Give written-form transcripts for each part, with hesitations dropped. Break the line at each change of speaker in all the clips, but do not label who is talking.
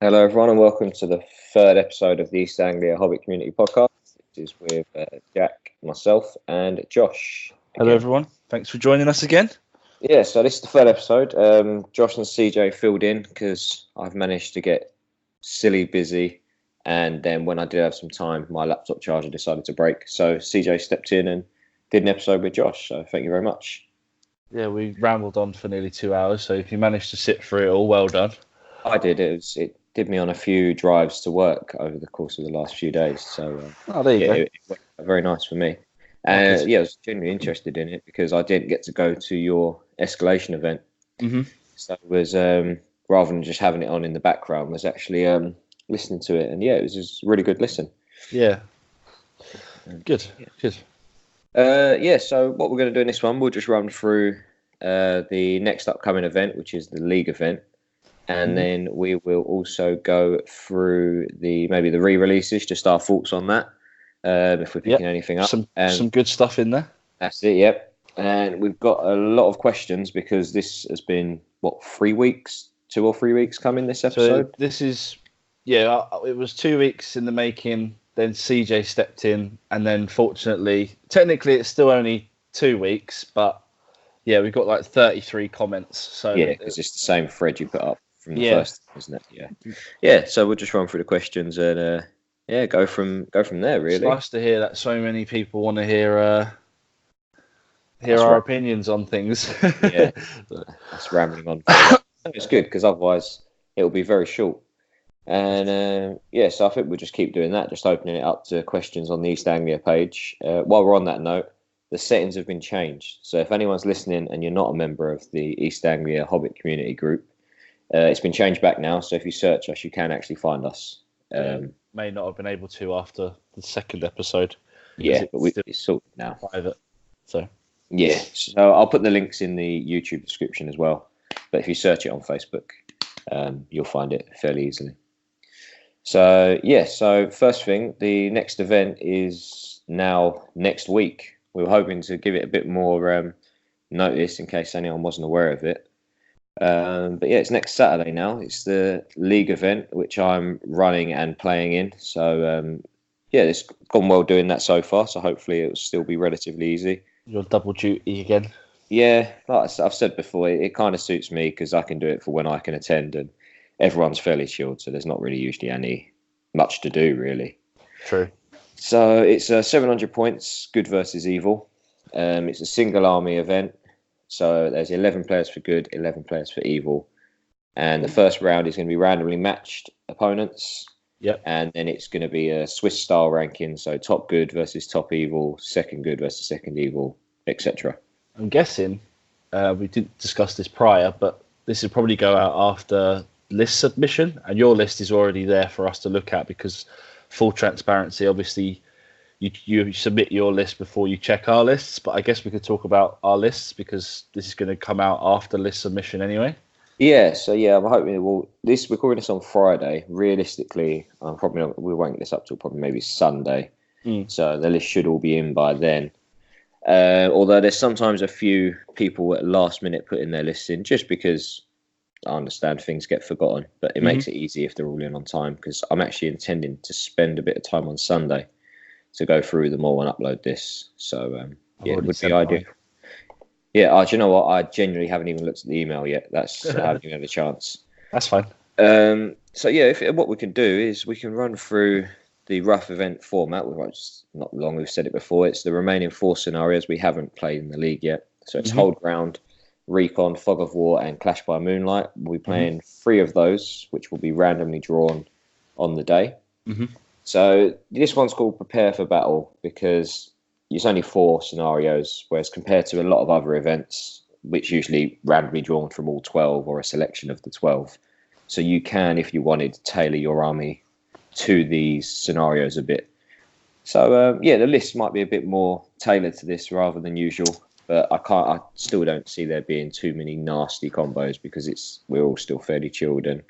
Hello, everyone, and welcome to the third episode of the East Anglia Hobbit Community podcast. This is with Jack, myself, and Josh.
Hello, everyone. Thanks for joining us again.
Yeah, so this is the third episode. Josh and CJ filled in because I've managed to get silly busy, and then when I did have some time, my laptop charger decided to break. So CJ stepped in and did an episode with Josh. So thank you very much.
Yeah, we rambled on for nearly 2 hours, so if you managed to sit through it all, well done.
I did. It did me on a few drives to work over the course of the last few days. So
there you go.
it went very nice for me. And I was genuinely interested in it because I didn't get to go to your escalation event.
Mm-hmm.
So it was rather than just having it on in the background, was actually listening to it, and it was just a really good listen.
Yeah. Good.
So what we're going to do in this one, we'll just run through the next upcoming event, which is the league event. And then we will also go through maybe the re-releases, just our thoughts on that, if we're picking anything up.
Some good stuff in there.
That's it, yep. And we've got a lot of questions because this has been, 2 or 3 weeks coming this episode?
So this is, it was 2 weeks in the making, then CJ stepped in, and then technically it's still only 2 weeks, but yeah, we've got like 33 comments. So
yeah, because it's the same thread you put up from the first, isn't it? Yeah. So we'll just run through the questions and go from there. Really,
it's nice to hear that so many people want to hear our opinions on things.
Yeah, that's rambling on. It's good because otherwise it will be very short. And so I think we'll just keep doing that, just opening it up to questions on the East Anglia page. While we're on that note, the settings have been changed. So if anyone's listening and you're not a member of the East Anglia Hobbit Community group, it's been changed back now. So if you search us, you can actually find us.
May not have been able to after the second episode.
Yeah, but it's sorted now.
Private. So
yeah, so I'll put the links in the YouTube description as well. But if you search it on Facebook, you'll find it fairly easily. So first thing, the next event is now next week. We were hoping to give it a bit more notice in case anyone wasn't aware of it. But it's next Saturday now. It's the league event, which I'm running and playing in. So, it's gone well doing that so far. So hopefully it will still be relatively easy.
You're double duty again.
Yeah, like I've said before, it kind of suits me because I can do it for when I can attend and everyone's fairly chilled. So there's not really usually much to do, really.
True.
So it's 700 points, good versus evil. It's a single army event. So there's 11 players for good, 11 players for evil. And the first round is going to be randomly matched opponents.
Yep.
And then it's going to be a Swiss style ranking. So top good versus top evil, second good versus second evil, etc.
I'm guessing, we didn't discuss this prior, but this will probably go out after list submission. And your list is already there for us to look at because full transparency, obviously, you submit your list before you check our lists, but I guess we could talk about our lists because this is going to come out after list submission anyway. Yeah,
so I'm hoping we're recording this on Friday. Realistically, we won't get this up till probably maybe Sunday. So the list should all be in by then. Although there's sometimes a few people at last minute putting their lists in just because I understand things get forgotten, but it makes it easy if they're all in on time because I'm actually intending to spend a bit of time on Sunday to go through them all and upload this. So, it would be ideal. Yeah, do you know what? I genuinely haven't even looked at the email yet. I haven't even had a chance.
That's fine.
What we can do is we can run through the rough event format. We've said it before. It's the remaining 4 scenarios we haven't played in the league yet. So it's Hold Ground, Recon, Fog of War, and Clash by Moonlight. We'll be playing 3 of those, which will be randomly drawn on the day. So this one's called Prepare for Battle because it's only 4 scenarios, whereas compared to a lot of other events, which usually randomly drawn from all 12 or a selection of the 12. So you can, if you wanted, tailor your army to these scenarios a bit. So, the list might be a bit more tailored to this rather than usual, but I still don't see there being too many nasty combos because we're all still fairly chilled and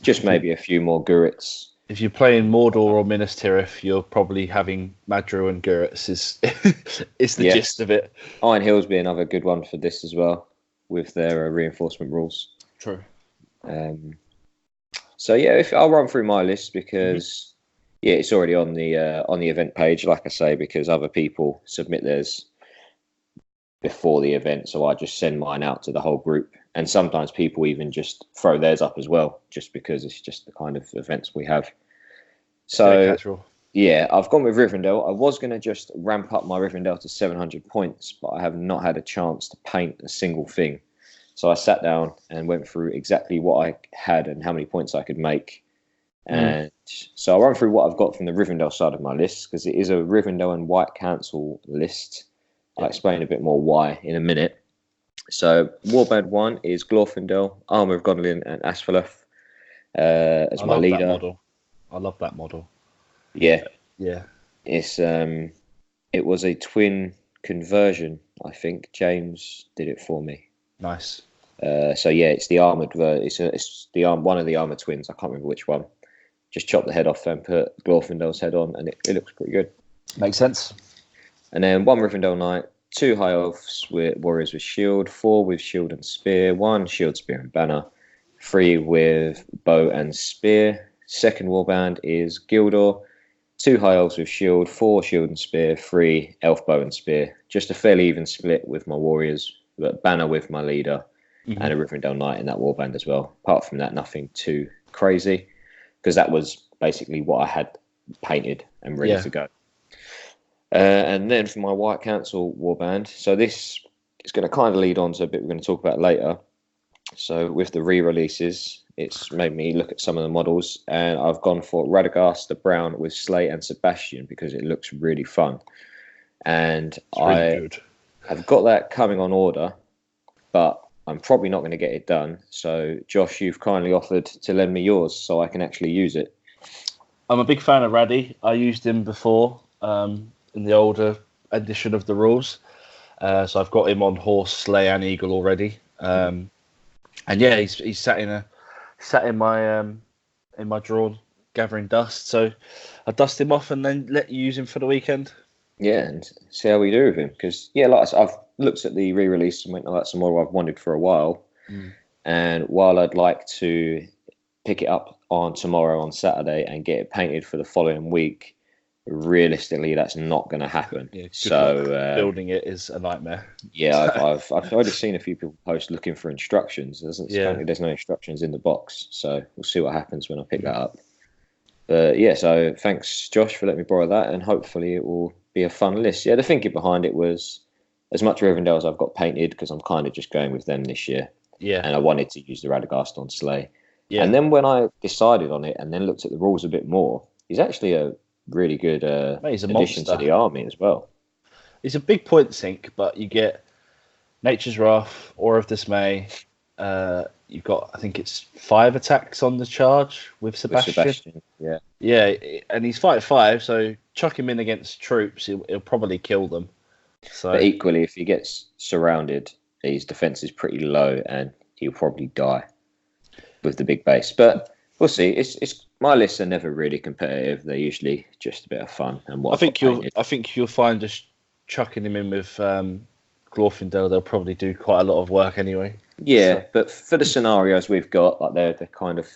just maybe a few more Gurits.
If you're playing Mordor or Minas Tirith, you're probably having Madru and Gurits is the gist of it.
Iron Hill's be another good one for this as well, with their reinforcement rules.
True.
So yeah, if I'll run through my list because yeah, it's already on the event page, like I say, because other people submit theirs before the event, so I just send mine out to the whole group. And sometimes people even just throw theirs up as well, just because it's just the kind of events we have. So yeah, I've gone with Rivendell. I was going to just ramp up my Rivendell to 700 points, but I have not had a chance to paint a single thing. So I sat down and went through exactly what I had and how many points I could make. And so I'll run through what I've got from the Rivendell side of my list, because it is a Rivendell and White Council list. I'll explain a bit more why in a minute. So Warband 1 is Glorfindel, Armour of Gondolin and Asphaleth as my leader.
I love that model.
Yeah.
Yeah.
It's it was a twin conversion, I think. James did it for me.
Nice.
So yeah, it's the armored it's the one of the armored twins. I can't remember which one. Just chop the head off and put Glorfindel's head on, and it looks pretty good.
Makes sense.
And then 1 Rivendell Knight, 2 High Elves with Warriors with Shield, 4 with Shield and Spear, 1 Shield, Spear and Banner, 3 with Bow and Spear. Second Warband is Gildor, 2 High Elves with Shield, 4 Shield and Spear, 3 Elf, Bow and Spear. Just a fairly even split with my Warriors, but Banner with my leader, and a Rivendell Knight in that Warband as well. Apart from that, nothing too crazy, because that was basically what I had painted and ready to go. And then for my White Council Warband, so this is going to kind of lead on to a bit we're going to talk about later. So with the re-releases, it's made me look at some of the models, and I've gone for Radagast the Brown with Slate and Sebastian because it looks really fun. And I have got that coming on order, but I'm probably not going to get it done. So Josh, you've kindly offered to lend me yours so I can actually use it.
I'm a big fan of Raddy. I used him before in the older edition of the rules. So I've got him on horse, sleigh, and eagle already. And yeah, he's sat in my drawn gathering dust. So I dust him off and then let you use him for the weekend.
Yeah, and see how we do with him. Because yeah, like I said, I've looked at the re-release and went, "Oh, that's a model I've wanted for a while." And while I'd like to pick it up on tomorrow on Saturday and get it painted for the following week, realistically that's not going to happen. So
building it is a nightmare.
Yeah, I've already seen a few people post looking for instructions. Apparently there's no instructions in the box, so we'll see what happens when I pick that up. But yeah, so thanks Josh for letting me borrow that, and hopefully it will be a fun list. Yeah, the thinking behind it was as much Rivendell as I've got painted, because I'm kind of just going with them this year. Yeah, and I wanted to use the Radagast on Slay. Yeah. And then when I decided on it and then looked at the rules a bit more, he's actually a really good addition to the army as well.
It's a big point sink, but you get Nature's Wrath, Aura of Dismay. You've got, I think it's 5 attacks on the charge with Sebastian. Yeah, and he's 5/5, so chuck him in against troops, he'll probably kill them. So,
but equally, if he gets surrounded, his defense is pretty low, and he'll probably die with the big base. But we'll see. It's my lists are never really competitive. They're usually just a bit of fun. And what
I think you'll find just chucking him in with Glorfindel, they'll probably do quite a lot of work anyway.
Yeah, so. But for the scenarios we've got, like they're kind of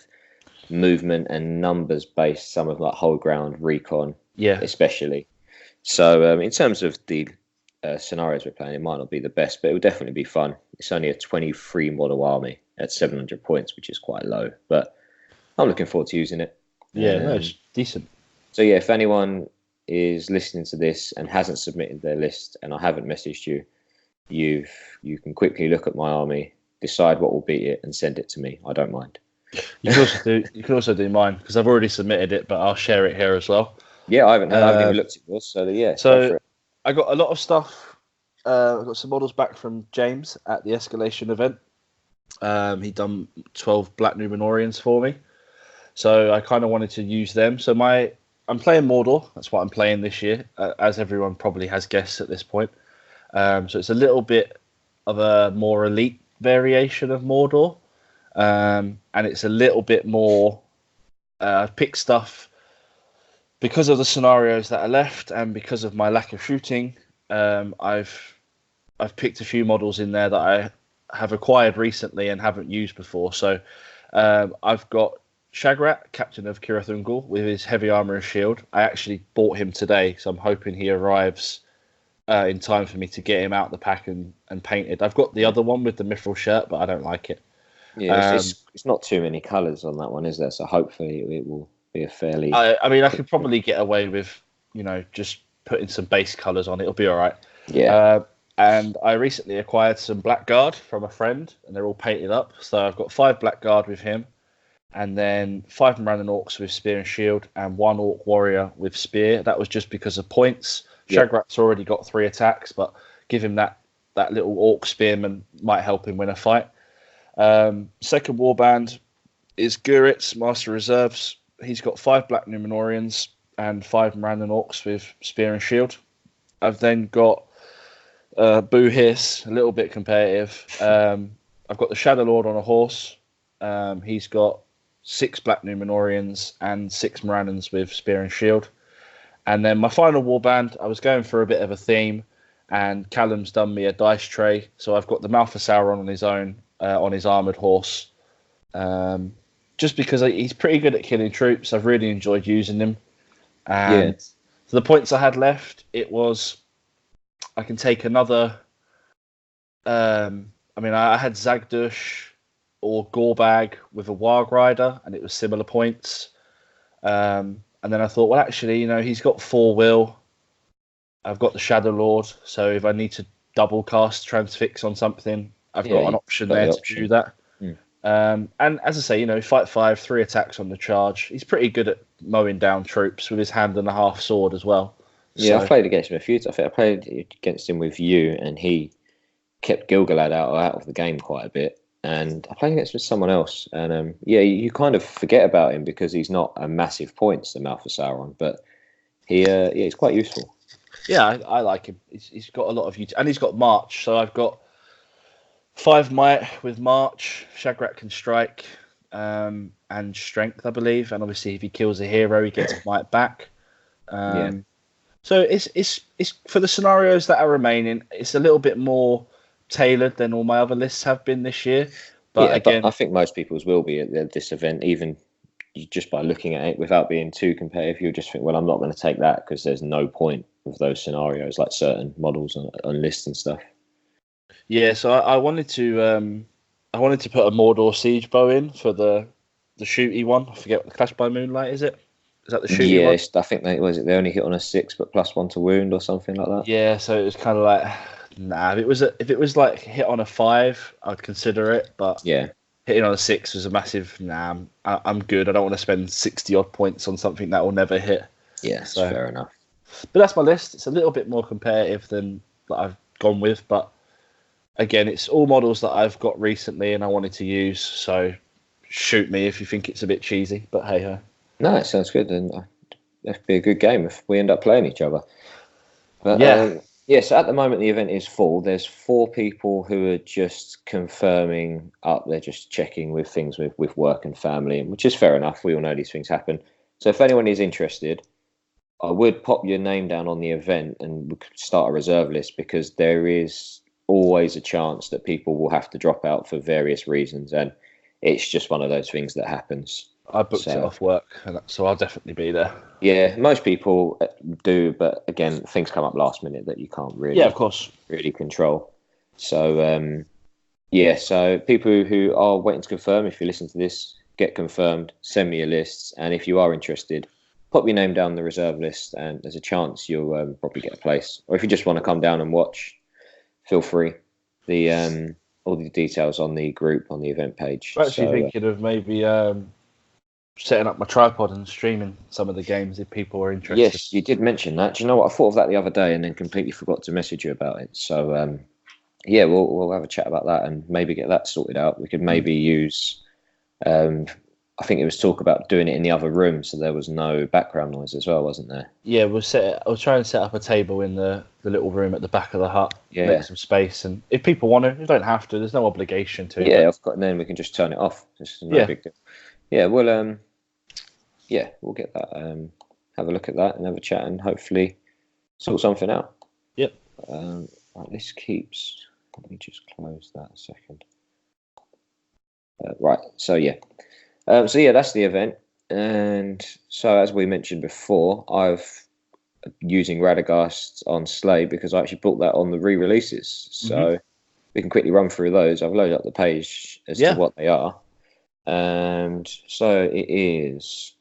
movement and numbers based. Some of like whole ground, recon, especially. So in terms of the scenarios we're playing, it might not be the best, but it will definitely be fun. It's only a 23 model army at 700 points, which is quite low, but I'm looking forward to using it.
Yeah, no, it's decent.
So yeah, if anyone is listening to this and hasn't submitted their list and I haven't messaged you, you can quickly look at my army, decide what will beat it, and send it to me. I don't mind.
You can also do mine, because I've already submitted it, but I'll share it here as well.
Yeah, I haven't even looked at yours, so yeah.
So I got a lot of stuff. I got some models back from James at the Escalation event. He done 12 Black Numenorians for me, so I kind of wanted to use them. So I'm playing Mordor. That's what I'm playing this year, as everyone probably has guessed at this point. So it's a little bit of a more elite variation of Mordor, and it's a little bit more. I've picked stuff because of the scenarios that are left, and because of my lack of shooting. I've picked a few models in there that I have acquired recently and haven't used before. So I've got Shagrat, captain of Kirathungul, with his heavy armor and shield. I actually bought him today, so I'm hoping he arrives in time for me to get him out the pack and painted. I've got the other one with the mithril shirt, but I don't like it.
Yeah, it's not too many colours on that one, is there? So hopefully it will be a fairly...
I mean, I could probably get away with, just putting some base colours on it. It'll be all right.
Yeah.
And I recently acquired some Blackguard from a friend, and they're all painted up. So I've got 5 Blackguard with him, and then 5 Morannon Orcs with Spear and Shield, and 1 Orc Warrior with Spear. That was just because of points. Shagrat's already got 3 attacks, but give him that little Orc Spearman might help him win a fight. Second warband is Guritz, Master Reserves. He's got 5 Black Numenorians and 5 Morannon Orcs with Spear and Shield. I've then got Boo Hiss, a little bit competitive. I've got the Shadow Lord on a horse. He's got 6 Black Numenorians and 6 Morannons with Spear and Shield. And then my final warband, I was going for a bit of a theme, and Callum's done me a dice tray. So I've got the Mouth of Sauron on his own, on his armoured horse. Just because he's pretty good at killing troops. I've really enjoyed using him. And for the points I had left, it was... I can take another... I had Zagdush or Gorbag with a Warg Rider, and it was similar points. And then I thought, well, actually, he's got 4 will. I've got the Shadow Lord, so if I need to double cast Transfix on something, I've got an option there to do that. And as I say, fight 5, 3 attacks on the charge. He's pretty good at mowing down troops with his hand and a half sword as well.
Yeah, I've played against him a few times. I think I played against him with you, and he kept Gilgalad out of the game quite a bit. And I played against him with someone else, and you kind of forget about him because he's not a massive points, the Mouth of Sauron, but he's quite useful.
Yeah, I like him. He's got a lot of utility, and he's got March. So I've got 5 Might with March. Shagrat can strike, and Strength, I believe. And obviously, if he kills a hero, he gets Might back. So it's for the scenarios that are remaining. It's a little bit more tailored than all my other lists have been this year. But again,
I think most people's will be at this event, even just by looking at it without being too competitive. You'll just think, well, I'm not going to take that because there's no point with those scenarios, like certain models on lists and stuff.
Yeah, so I wanted to put a Mordor Siege bow in for the shooty one. I forget what the Clash by Moonlight is. It is that the shooty one?
I think they only hit on a 6 but +1 to wound or something like that.
Yeah, so it was kind of like, nah. If it was like hit on a 5, I'd consider it. But hitting on a 6 was a massive nah. I'm good. I don't want to spend 60 odd points on something that will never hit.
Yeah, so fair enough.
But that's my list. It's a little bit more competitive than that I've gone with, but again, it's all models that I've got recently and I wanted to use. So shoot me if you think it's a bit cheesy, but hey ho.
No, it sounds good, and that'd be a good game if we end up playing each other. But, so at the moment the event is full. There's 4 people who are just confirming up. They're just checking with things with work and family, which is fair enough. We all know these things happen. So if anyone is interested, I would pop your name down on the event and we could start a reserve list, because there is always a chance that people will have to drop out for various reasons, and it's just one of those things that happens.
I booked it off work, so I'll definitely be there.
Yeah, most people do, but again, things come up last minute that you can't really,
of course,
really control. So, so people who are waiting to confirm, if you listen to this, get confirmed, send me your lists, and if you are interested, pop your name down the reserve list, and there's a chance you'll probably get a place. Or if you just want to come down and watch, feel free. All the details on the group on the event page.
I'm actually thinking of maybe setting up my tripod and streaming some of the games if people are interested.
Yes, you did mention that. Do you know what? I thought of that the other day and then completely forgot to message you about it. So we'll have a chat about that and maybe get that sorted out. We could maybe use. I think it was talk about doing it in the other room, so there was no background noise as well, wasn't there?
Yeah, I'll try and set up a table in the little room at the back of the hut. Make some space, and if people want to, you don't have to. There's no obligation to.
Yeah, and then we can just turn it off. It's no big deal. Yeah, we'll get that. Have a look at that and have a chat, and hopefully sort something out.
Yep.
Right, this keeps. Let me just close that a second. Right. So yeah. So yeah, that's the event. And so as we mentioned before, I've using Radagast on Slay because I actually bought that on the re-releases. So we can quickly run through those. I've loaded up the page as to what they are. And so it is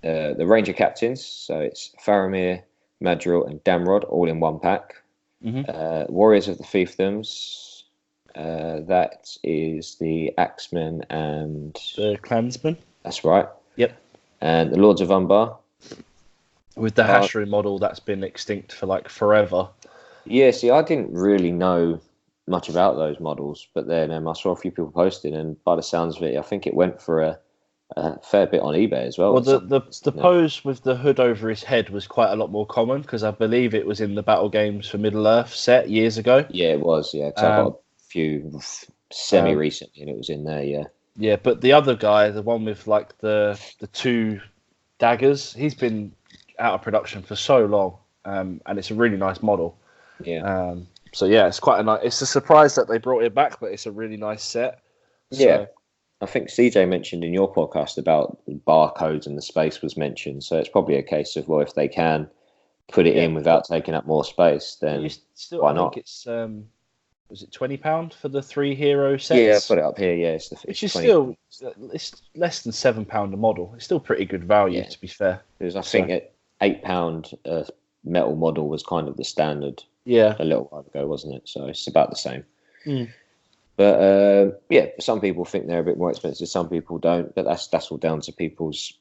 the Ranger Captains. So it's Faramir, Madril, and Damrod all in one pack. Warriors of the Fiefdoms. That is the Axemen and
the Clansmen.
That's right.
Yep.
And the Lords of Umbar.
With the Hashru model that's been extinct for like forever.
Yeah, see, I didn't really know much about those models, but then I saw a few people posting, and by the sounds of it, I think it went for a fair bit on eBay as well.
Well, the pose with the hood over his head was quite a lot more common because I believe it was in the Battle Games for Middle Earth set years ago.
Yeah, it was. Yeah, because I got a few semi-recently, and it was in there. Yeah.
Yeah, but the other guy, the one with like the two daggers, he's been out of production for so long, and it's a really nice model.
Yeah.
So yeah, it's quite a nice. It's a surprise that they brought it back, but it's a really nice set.
Yeah. I think CJ mentioned in your podcast about barcodes and the space was mentioned. So it's probably a case of, well, if they can put it in without taking up more space, then why not?
I think it's was it £20 for the 3 hero sets?
Yeah, put it up here. Yeah,
which is still it's less than £7 a model. It's still pretty good value, to be fair.
Because I think at £8 metal model was kind of the standard.
Yeah,
a little while ago, wasn't it? So it's about the same. But some people think they're a bit more expensive. Some people don't. But that's all down to people's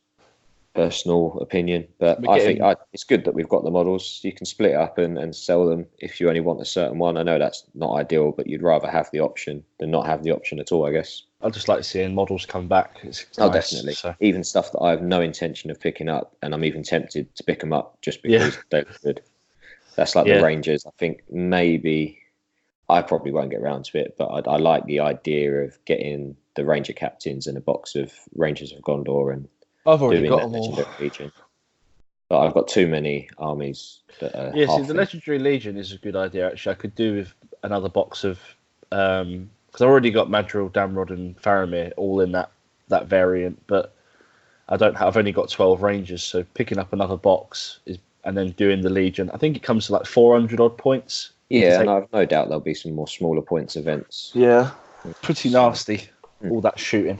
personal opinion. But I think it's good that we've got the models. You can split it up and sell them if you only want a certain one. I know that's not ideal, but you'd rather have the option than not have the option at all, I guess.
I just like seeing models come back. It's
nice, definitely.
So.
Even stuff that I have no intention of picking up, and I'm even tempted to pick them up just because they look good. That's like the Rangers. I think maybe I probably won't get around to it, but I like the idea of getting the Ranger Captains and a box of Rangers of Gondor and
I've already got them all.
Legion. But I've got too many armies that are
the Legendary Legion is a good idea, actually. I could do with another box of... because I've already got Madril, Damrod and Faramir all in that variant, but I've only got 12 Rangers, so picking up another box and then doing the Legion. I think it comes to like 400 odd points.
Yeah, and I've no doubt there'll be some more smaller points events.
Yeah, pretty nasty, all that shooting.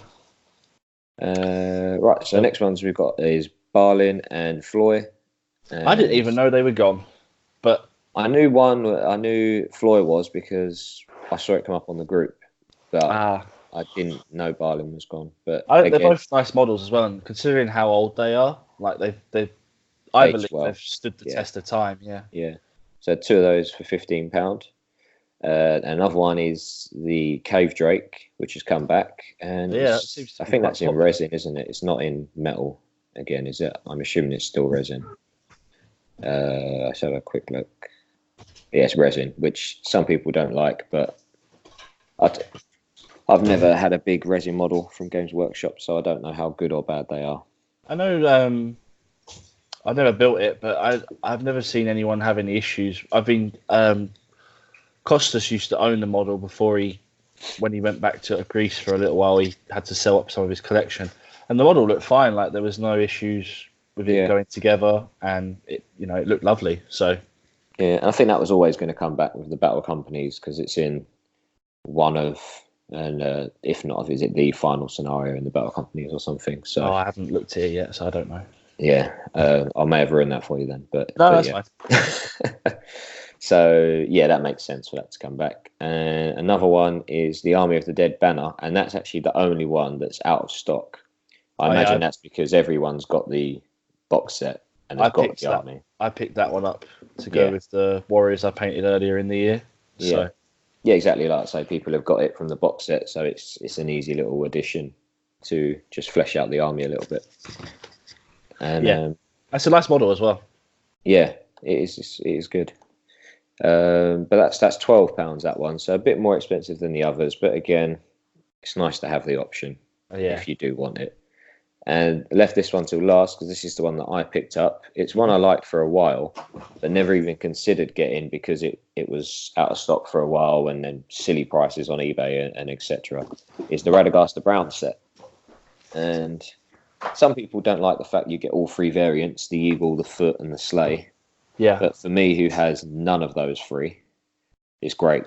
Right, so the next ones we've got is Balin and Floy.
I didn't even know they were gone, but
I knew Floy was because I saw it come up on the group, but I didn't know Balin was gone. But
they're both nice models as well, and considering how old they are, like I believe they've stood the test of time. Yeah.
So 2 of those for £15. Another one is the Cave Drake, which has come back, and I think that's in resin, isn't it? It's not in metal again, is it? I'm assuming it's still resin. Let's have a quick look. Yeah, it's resin, which some people don't like, but I've never had a big resin model from Games Workshop, so I don't know how good or bad they are.
I know. I've never built it, but I've never seen anyone have any issues. I've been Costas used to own the model before when he went back to Greece for a little while. He had to sell up some of his collection, and the model looked fine. Like there was no issues with it going together, and it looked lovely. So
yeah, and I think that was always going to come back with the Battle Companies because it's in one of. And if not, is it the final scenario in the Battle Companies or something? So
I haven't looked at it yet, so I don't know.
Yeah, I may have ruined that for you then, but
that's fine.
So yeah, that makes sense for that to come back. And another one is the Army of the Dead banner, and that's actually the only one that's out of stock. I imagine that's because everyone's got the box set and they've got the army.
I picked that one up to go with the Warriors I painted earlier in the year. So.
Yeah, exactly. Like I say, people have got it from the box set, so it's an easy little addition to just flesh out the army a little bit. And
that's a nice model as well.
Yeah, it is good. But that's £12 that one, so a bit more expensive than the others. But again, it's nice to have the option if you do want it. And I left this one till last because this is the one that I picked up. It's one I liked for a while, but never even considered getting because it was out of stock for a while and then silly prices on eBay and etc. Is the Radagast the Brown set. And some people don't like the fact you get all 3 variants: the eagle, the foot, and the sleigh.
Yeah.
But for me, who has none of those 3, it's great.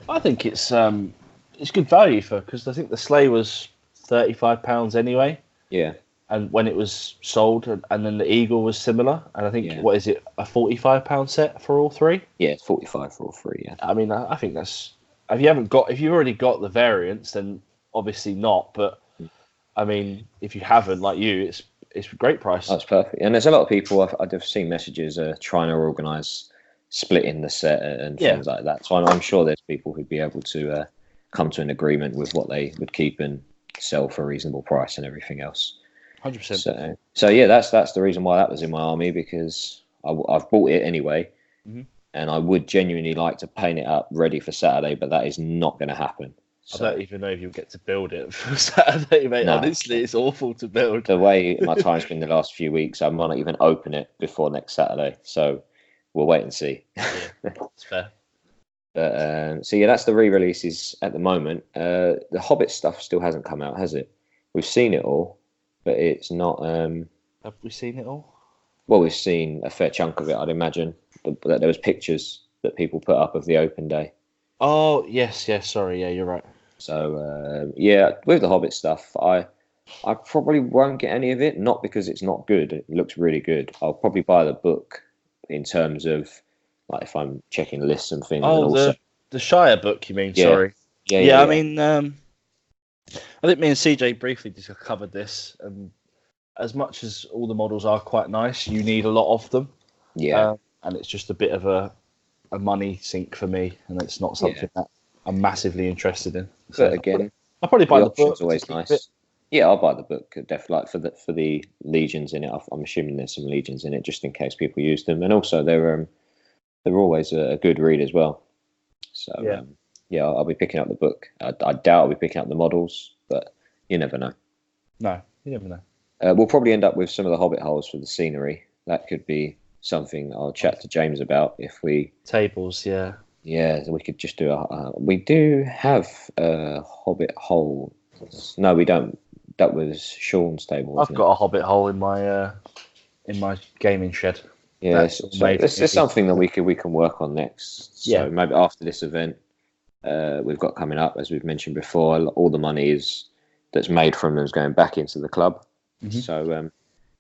I think it's good value because I think the sleigh was £35 anyway.
Yeah.
And when it was sold, and then the eagle was similar, and I think what is it, a £45 set for all 3?
Yeah, it's 45 for all 3. Yeah.
I mean, I think that's if you've already got the variants, then obviously not. But I mean, if you haven't, like you, it's a great price.
That's perfect. And there's a lot of people I've seen messages trying to organise splitting the set and things like that. So I'm sure there's people who'd be able to come to an agreement with what they would keep and sell for a reasonable price and everything else.
100%.
So yeah, that's the reason why that was in my army, because I've bought it anyway, and I would genuinely like to paint it up ready for Saturday, but that is not going to happen. So,
I don't even know if you'll get to build it for Saturday, mate. No. Honestly, it's awful to build.
The way my time's been the last few weeks, I might not even open it before next Saturday. So we'll wait and see.
Yeah, that's fair.
But, so yeah, that's the re-releases at the moment. The Hobbit stuff still hasn't come out, has it? We've seen it all, but it's not.
Have we seen it all?
Well, we've seen a fair chunk of it, I'd imagine. That there was pictures that people put up of the open day.
Oh yes, sorry, yeah, you're right.
So yeah, with the Hobbit stuff, I probably won't get any of it. Not because it's not good; it looks really good. I'll probably buy the book in terms of like if I'm checking lists and things.
Oh,
and also,
the Shire book, you mean?
Yeah.
Sorry.
Yeah.
I mean, I think me and CJ briefly just covered this. As much as all the models are quite nice, you need a lot of them.
Yeah.
And it's just a bit of a money sink for me, and it's not something that I'm massively interested in. So
But again,
I'll probably buy the book.
Always nice. Yeah, I'll buy the book definitely, like for the legions in it. I'm assuming there's some legions in it just in case people use them, and also they're always a good read as well. So I'll be picking up the book. I doubt I'll be picking up the models, but you never know.
No, you never know.
We'll probably end up with some of the Hobbit holes for the scenery. That could be something I'll chat to James about if we
tables. Yeah,
so we could just do we do have a Hobbit hole. No, we don't. That was Sean's table.
I've got a Hobbit hole in my gaming shed.
Yeah, so this is something that we can work on next. So maybe after this event we've got coming up, as we've mentioned before, all the money that's made from them is going back into the club. So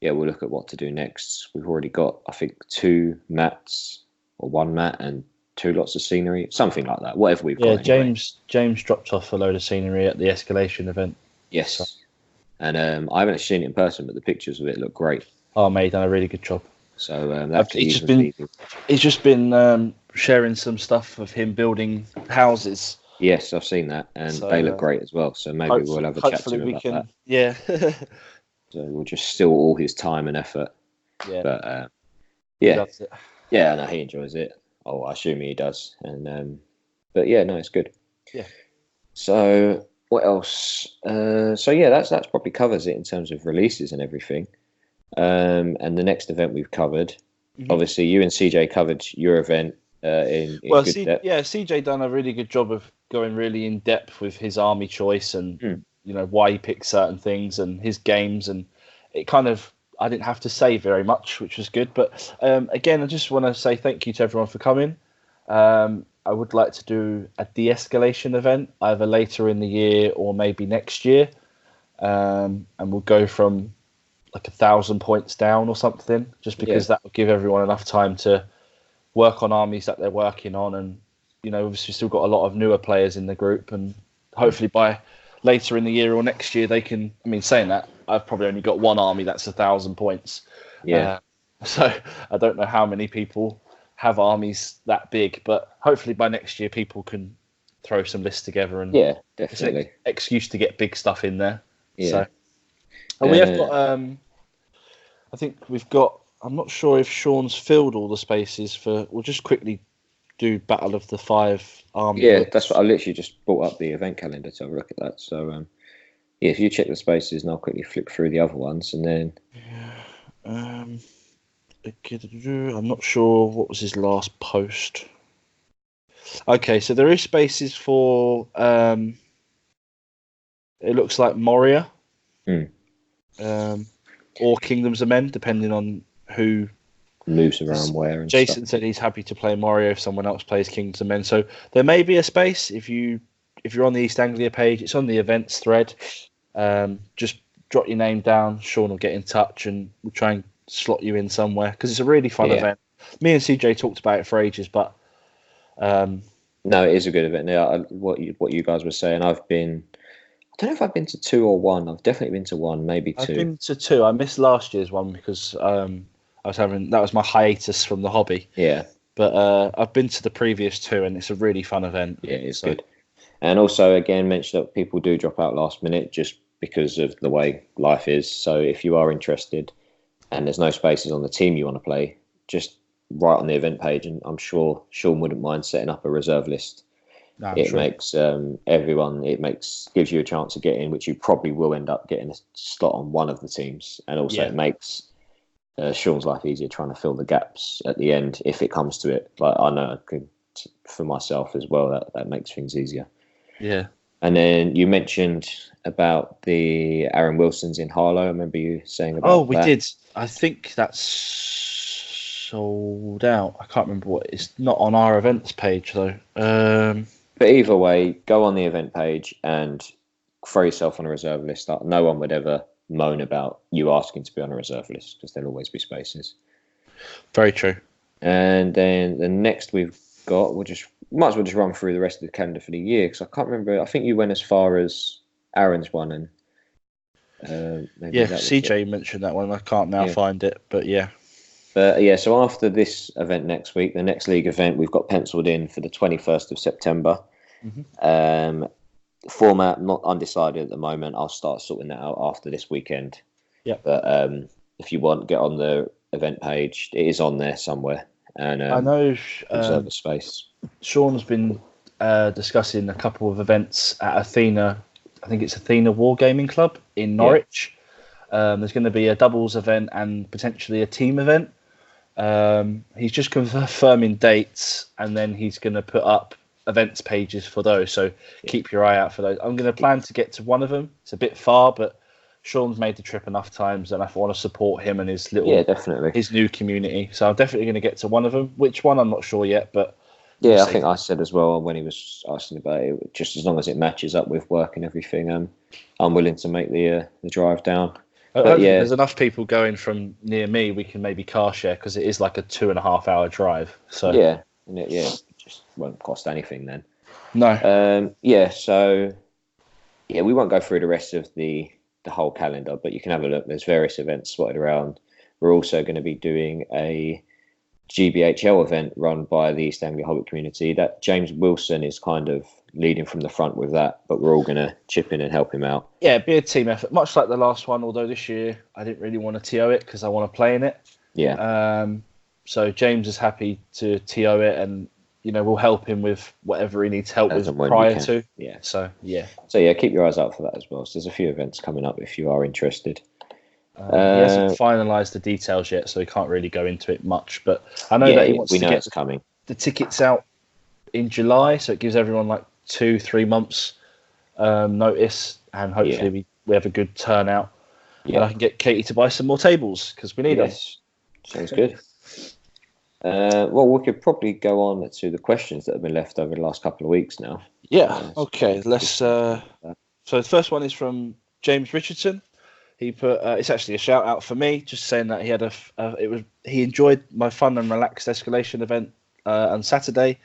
we'll look at what to do next. We've already got, I think, 2 mats or 1 mat and 2 lots of scenery, something like that. Whatever we've got.
Anyway. James dropped off a load of scenery at the escalation event.
Yes, so. And I haven't seen it in person, but the pictures of it look great.
Oh, mate, done a really good job.
So
he's just been sharing some stuff of him building houses.
Yes, I've seen that, and they look great as well. So maybe we'll have a chat to him about that.
Yeah.
So we'll just steal all his time and effort.
Yeah.
But
he loves it.
Yeah, no, he enjoys it. Oh, I assume he does. And but yeah, no, it's good.
Yeah.
So what else? That's probably covers it in terms of releases and everything. And the next event we've covered, obviously, you and CJ covered your event in good depth.
Yeah, CJ done a really good job of going really in depth with his army choice and why he picked certain things and his games, and it kind of I didn't have to say very much, which was good. But again, I just want to say thank you to everyone for coming. I would like to do a de-escalation event either later in the year or maybe next year, and we'll go from like 1,000 points down or something, just because that will give everyone enough time to work on armies that they're working on. And, obviously still got a lot of newer players in the group, and hopefully by later in the year or next year, they can, saying that, I've probably only got 1 army that's 1,000 points.
Yeah.
So I don't know how many people have armies that big, but hopefully by next year, people can throw some lists together, and
definitely
it's an excuse to get big stuff in there.
Yeah.
So, and we have got, I think we've got, I'm not sure if Sean's filled all the spaces we'll just quickly do Battle of the 5 Army.
Yeah, that's what I literally just brought up the event calendar to have a look at that. So, if you check the spaces, and I'll quickly flip through the other ones, and then.
I'm not sure what was his last post. Okay, so there is spaces for. It looks like Moria. or Kingdoms of Men, depending on who
moves around where. And
Jason
stuff.
said he's happy to play Mario if someone else plays Kingdoms of Men. So there may be a space if you're on the East Anglia page. It's on the events thread. Just jot your name down. Sean will get in touch and we'll try and slot you in somewhere because it's a really fun event. Me and CJ talked about it for ages, but
no, it is a good event. Yeah, what you guys were saying, I don't know if I've been to 2 or 1. I've definitely been to 1, maybe 2.
I've been to 2. I missed last year's one because that was my hiatus from the hobby.
Yeah.
But I've been to the previous 2 and it's a really fun event.
Yeah, it's good. And also, again, mention that people do drop out last minute just because of the way life is. So if you are interested and there's no spaces on the team you want to play, just write on the event page, and I'm sure Sean wouldn't mind setting up a reserve list. Makes gives you a chance to get in, which you probably will end up getting a slot on one of the teams, and also it makes Sean's life easier trying to fill the gaps at the end if it comes to it. Like I know for myself as well, that makes things easier.
Yeah.
And then you mentioned about the Aaron Wilsons in Harlow. I remember you saying about that.
Oh, we did. I think that's sold out. I can't remember what. It's not on our events page though.
But either way, go on the event page and throw yourself on a reserve list. No one would ever moan about you asking to be on a reserve list because there'll always be spaces.
Very true.
And then the next we've got, might as well just run through the rest of the calendar for the year because I can't remember. I think you went as far as Aaron's one, and
CJ mentioned that one. I can't now find it, but yeah.
But yeah, so after this event next week, the next league event we've got penciled in for the 21st of September. Mm-hmm. Format not undecided at the moment. I'll start sorting that out after this weekend.
Yeah.
But if you want, get on the event page. It is on there somewhere. And
I know
reserve the space.
Sean's been discussing a couple of events at Athena. I think it's Athena Wargaming Club in Norwich. Yeah. There's going to be a doubles event and potentially a team event. He's just confirming dates, and then he's going to put up events pages for those. So keep your eye out for those. I'm going to plan to get to one of them. It's a bit far, but Sean's made the trip enough times, and I want to support him and his his new community. So I'm definitely going to get to one of them. Which one, I'm not sure yet, but
I think I said as well when he was asking about it, just as long as it matches up with work and everything, I'm willing to make the drive down.
But there's enough people going from near me. We can maybe car share because it is like a 2.5 hour drive. So
it just won't cost anything then.
No.
So we won't go through the rest of the whole calendar, but you can have a look. There's various events spotted around. We're also going to be doing a GBHL event run by the East Anglia Hobbit Community. That James Wilson is kind of leading from the front with that, but we're all going to chip in and help him out.
Yeah, be a team effort, much like the last one, although this year I didn't really want to TO it because I want to play in it.
Yeah.
So James is happy to TO it, and we'll help him with whatever he needs help with prior to.
Yeah.
So
keep your eyes out for that as well. So there's a few events coming up if you are interested.
He hasn't finalised the details yet, so he can't really go into it much. But I know that he wants to get
it's coming.
The tickets out in July, so it gives everyone like 2-3 months notice, and hopefully we have a good turnout. Yeah. And I can get Katie to buy some more tables because we need them.
Sounds good. Well, we could probably go on to the questions that have been left over the last couple of weeks now.
Yeah. Okay. Let's. So the first one is from James Richardson. He put it's actually a shout out for me, just saying that he had he enjoyed my fun and relaxed escalation event on Saturday,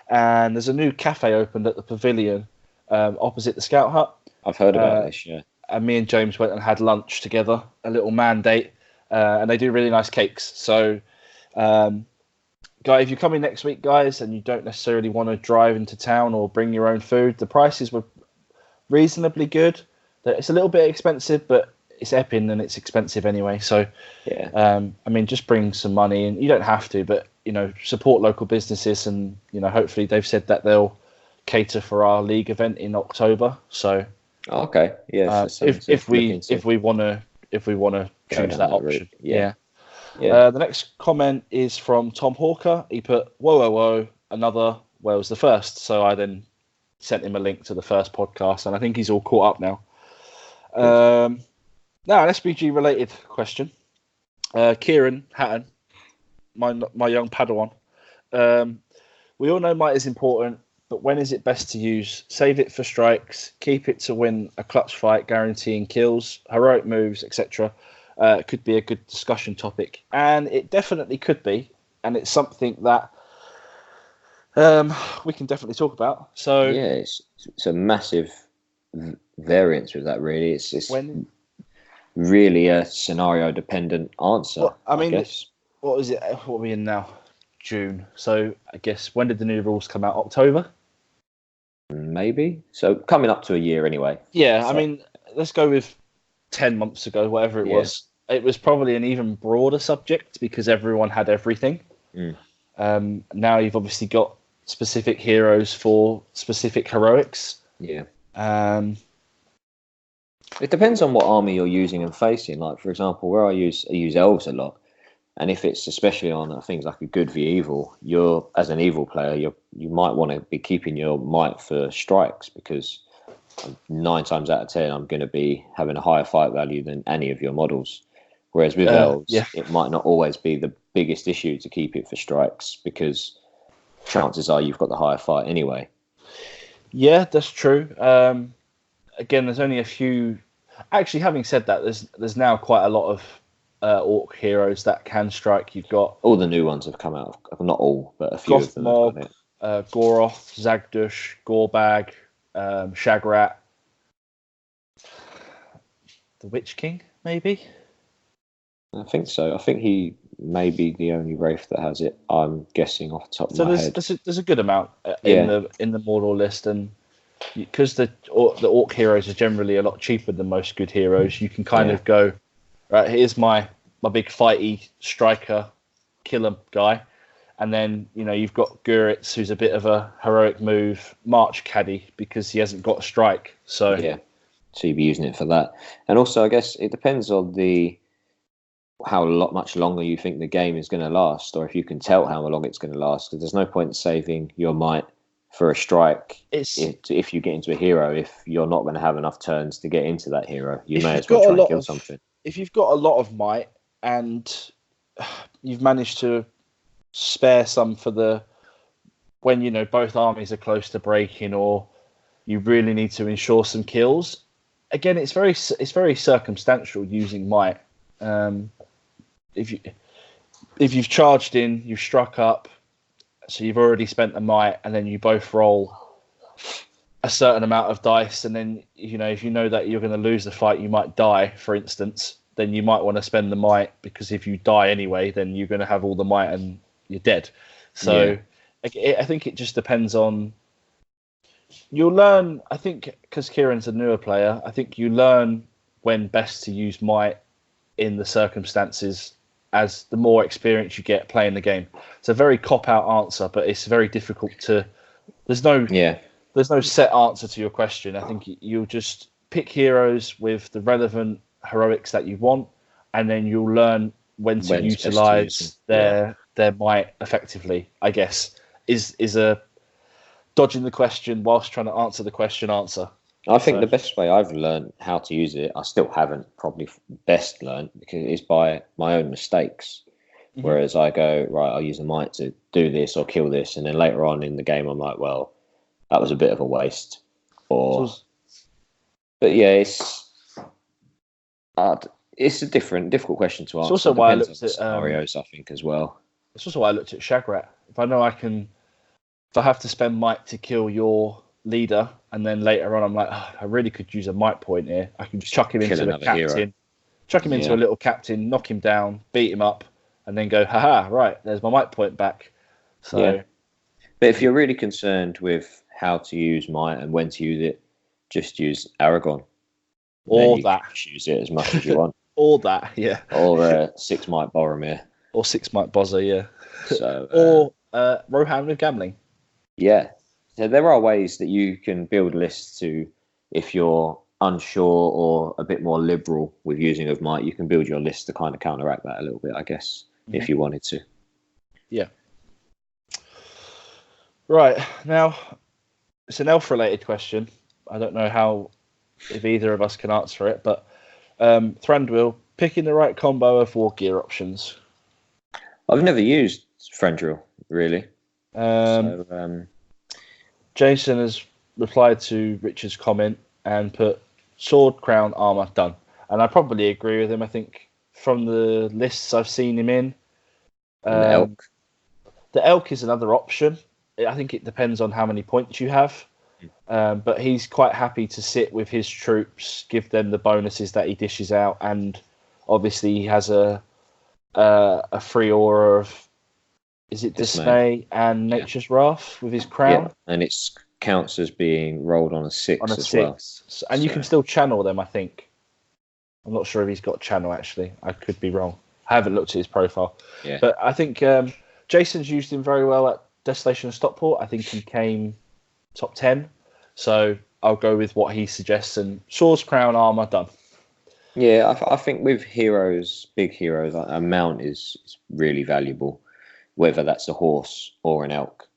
and there's a new cafe opened at the pavilion opposite the Scout Hut.
I've heard about this. Yeah.
And me and James went and had lunch together, a little mandate, and they do really nice cakes. So. Guy, if you're coming next week, guys, and you don't necessarily want to drive into town or bring your own food, the prices were reasonably good. It's a little bit expensive, but it's Epping and it's expensive anyway. So, just bring some money, and you don't have to, but support local businesses, and hopefully they've said that they'll cater for our league event in October. So,
okay,
if we want to choose that option, yeah. The next comment is from Tom Hawker. He put, whoa, another Wales the First. So I then sent him a link to the first podcast, and I think he's all caught up now. Now, an SBG related question. Kieran Hatton, my young Padawan. We all know might is important, but when is it best to use? Save it for strikes, keep it to win a clutch fight, guaranteeing kills, heroic moves, etc. Could be a good discussion topic, and it definitely could be, and it's something that we can definitely talk about. So
yeah, it's a massive variance with that. Really, it's
when
really a scenario dependent answer.
Well, I
I
mean,
guess
what is it? What are we in now? June. So I guess when did the new rules come out? October?
maybe. So coming up to a year anyway.
Yeah, I
So
mean, let's go with 10 months ago, whatever it
yeah.
was. It was probably an even broader subject because everyone had everything. Now you've obviously got specific heroes for specific heroics.
Yeah.
Um,
It depends on what army you're using and facing. Like for example, where I use elves a lot, and if it's especially on things like a good v evil, you're as an evil player, you might want to be keeping your might for strikes because 9 times out of 10, I'm going to be having a higher fight value than any of your models. Whereas with elves,
yeah.
it might not always be the biggest issue to keep it for strikes because chances are you've got the higher fight anyway.
Yeah, that's true. Again, there's only a few. Actually, having said that, there's now quite a lot of orc heroes that can strike. You've got
All the new ones have come out. Not all, but a few of them have
Gothmog,
done it.
Goroth, Zagdush, Gorbag, Shagrat, the Witch King, maybe.
I think so. I think he may be the only wraith that has it. I'm guessing off the top of my head.
There's a good amount in the Mordor list, and because the orc heroes are generally a lot cheaper than most good heroes, you can kind of go, right, here's my big fighty striker killer guy, and then you've got Guritz, who's a bit of a heroic move march caddy because he hasn't got a strike. So
so you'd be using it for that, and also I guess it depends on much longer you think the game is going to last, or if you can tell how long it's going to last. Because there's no point saving your might for a strike if you get into a hero if you're not going to have enough turns to get into that hero. You may as well try and kill something.
If you've got a lot of might and you've managed to spare some for when both armies are close to breaking, or you really need to ensure some kills. Again, it's very circumstantial using might. If you've charged in, you've struck up, so you've already spent the might, and then you both roll a certain amount of dice, and then if you know that you're going to lose the fight, you might die, for instance, then you might want to spend the might, because if you die anyway, then you're going to have all the might and you're dead. So I think it just depends on. You'll learn, I think, because Kieran's a newer player, I think you learn when best to use might in the circumstances as the more experience you get playing the game. It's a very cop-out answer, but it's very difficult to. There's no set answer to your question. I think you'll just pick heroes with the relevant heroics that you want, and then you'll learn when to utilize their might effectively. I guess is a dodging the question whilst trying to answer the question answer.
I think the best way I've learned how to use it, I still haven't probably best learned, because it's by my own mistakes. Mm-hmm. Whereas I go, right, I'll use a might to do this or kill this, and then later on in the game I'm like, well, that was a bit of a waste. But yeah, it's a difficult question to answer.
It's also why I looked at
scenarios, I think, as well.
It's also why I looked at Shagrat. If I know if I have to spend might to kill your leader, and then later on I'm like, I really could use a might point here. I can just chuck him into a captain, hero. Chuck him into a little captain, knock him down, beat him up, and then go, haha, right, there's my might point back. So,
but if you're really concerned with how to use might and when to use it, just use Aragon.
Or that.
Use it as much as you want.
Or that, yeah.
Or 6 might Boromir.
Or 6 might Bozza, yeah.
So,
or Rohan with gambling.
Yeah. So there are ways that you can build lists to, if you're unsure or a bit more liberal with using of might, you can build your list to kind of counteract that a little bit, I guess, if you wanted to.
Yeah. Right. Now, it's an elf-related question. I don't know if either of us can answer it, but Thranduil, picking the right combo of war gear options.
I've never used Thranduil, really.
Jason has replied to Richard's comment and put sword, crown, armor, done. And I probably agree with him. I think from the lists I've seen him in,
the elk.
The elk is another option. I think it depends on how many points you have. But he's quite happy to sit with his troops, give them the bonuses that he dishes out, and obviously he has a free aura of, is it Dismay and Nature's Wrath with his crown?
Yeah, and it counts as being rolled on a 6
on a
as
6.
well.
And you can still channel them, I think. I'm not sure if he's got channel, actually. I could be wrong. I haven't looked at his profile.
Yeah.
But I think Jason's used him very well at Desolation and Stockport. I think he came top 10. So I'll go with what he suggests. And swords, crown, armor, done.
Yeah, I think with heroes, big heroes, a mount is really valuable, whether that's a horse or an elk.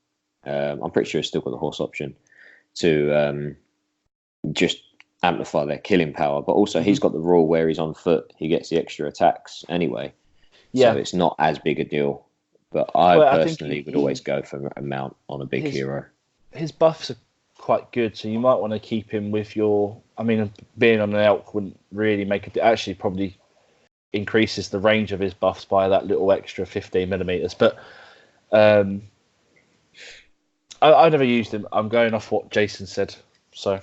I'm pretty sure it's still got the horse option to just amplify their killing power. But also he's got the rule where he's on foot, he gets the extra attacks anyway. Yeah. So it's not as big a deal. But I personally would always go for a mount on a big hero. His
buffs are quite good, so you might want to keep him with your... I mean, being on an elk wouldn't really make actually probably increases the range of his buffs by that little extra 15 millimeters. But I never used him. I'm going off what Jason said. So